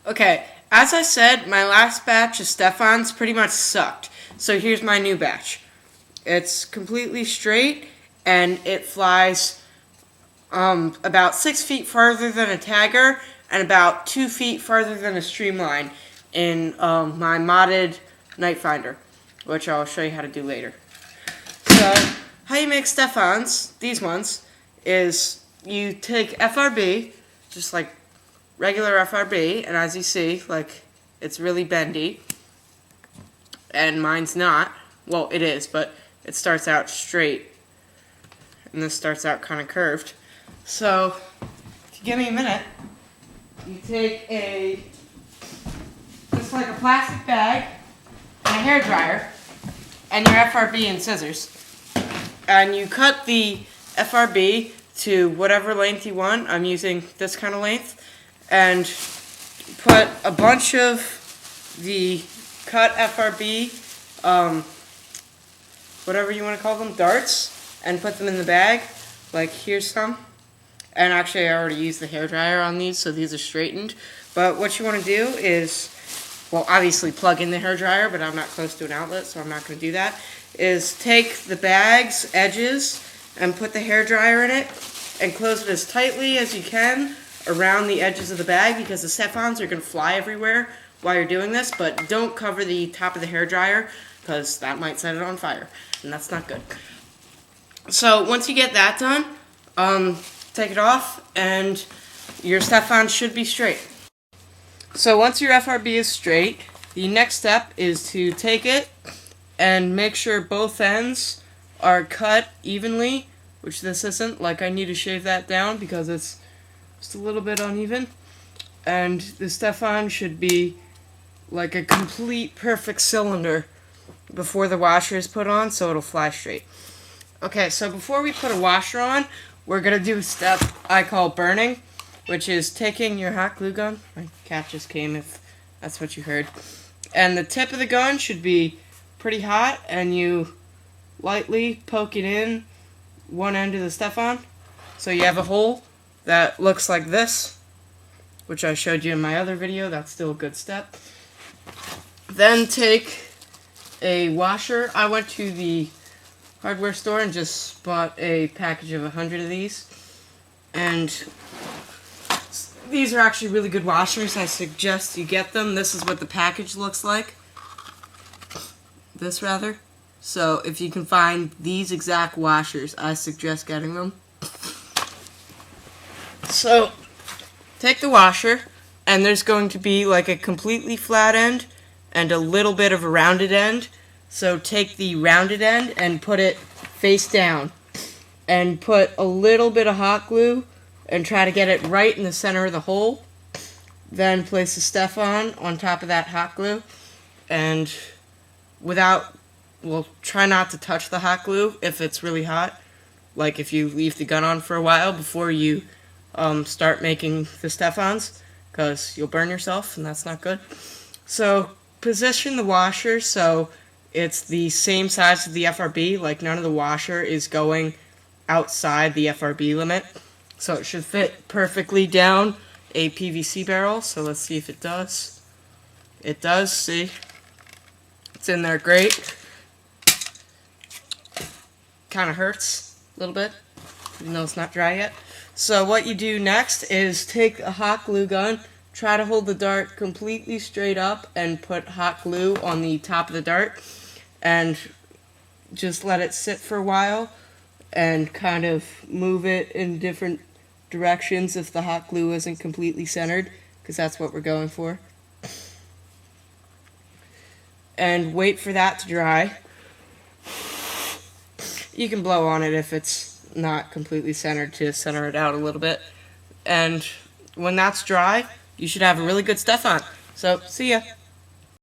Okay, as I said, my last batch of stefans pretty much sucked. So here's my new batch. It's completely straight, and it flies about 6 feet farther than a tagger, and about 2 feet farther than a streamline in my modded night finder, which I'll show you how to do later. So, how you make stefans, these ones, is you take FRB, just like regular FRB, and as you see, like, it's really bendy, and mine's not. Well, it is, but it starts out straight, and this starts out kind of curved. So, if you give me a minute, you take just like a plastic bag, and a hairdryer, and your FRB and scissors, and you cut the FRB to whatever length you want. I'm using this kind of length, and put a bunch of the cut FRB, whatever you want to call them, darts, and put them in the bag. Like, here's some. And actually, I already used the hairdryer on these, so these are straightened. But what you want to do is, well, obviously plug in the hairdryer, but I'm not close to an outlet, so I'm not going to do that, is take the bag's edges and put the hairdryer in it, and close it as tightly as you can around the edges of the bag, because the stefans are going to fly everywhere while you're doing this, but don't cover the top of the hairdryer, because that might set it on fire, and that's not good. So once you get that done, take it off, and your stefan should be straight. So once your FRB is straight, the next step is to take it and make sure both ends are cut evenly, which this isn't. Like, I need to shave that down because it's just a little bit uneven. And the stefan should be like a complete perfect cylinder before the washer is put on, so it'll fly straight. Okay, so before we put a washer on, we're going to do a step I call burning, which is taking your hot glue gun. My cat just came, if that's what you heard. And the tip of the gun should be pretty hot, and you lightly poke it in one end of the stefan, so you have a hole that looks like this, which I showed you in my other video. That's still a good step. Then take a washer. I went to the hardware store and just bought a package of 100 of these, and these are actually really good washers. I suggest you get them. This is what the package looks like. This, rather. So if you can find these exact washers, I suggest getting them. So take the washer, and there's going to be like a completely flat end and a little bit of a rounded end. So take the rounded end and put it face down, and put a little bit of hot glue and try to get it right in the center of the hole. Then place the stefan on top of that hot glue, and try not to touch the hot glue if it's really hot. Like if you leave the gun on for a while before you start making the stefans, because you'll burn yourself, and that's not good. So position the washer so it's the same size as the FRB, like none of the washer is going outside the FRB limit. So it should fit perfectly down a PVC barrel. So let's see if it does. It does, see? It's in there great. Kind of hurts a little bit, even though it's not dry yet. So what you do next is take a hot glue gun, try to hold the dart completely straight up, and put hot glue on the top of the dart, and just let it sit for a while, and kind of move it in different directions if the hot glue isn't completely centered, because that's what we're going for. And wait for that to dry. You can blow on it if it's not completely centered to center it out a little bit. And when that's dry, you should have a really good stefan. So, see ya.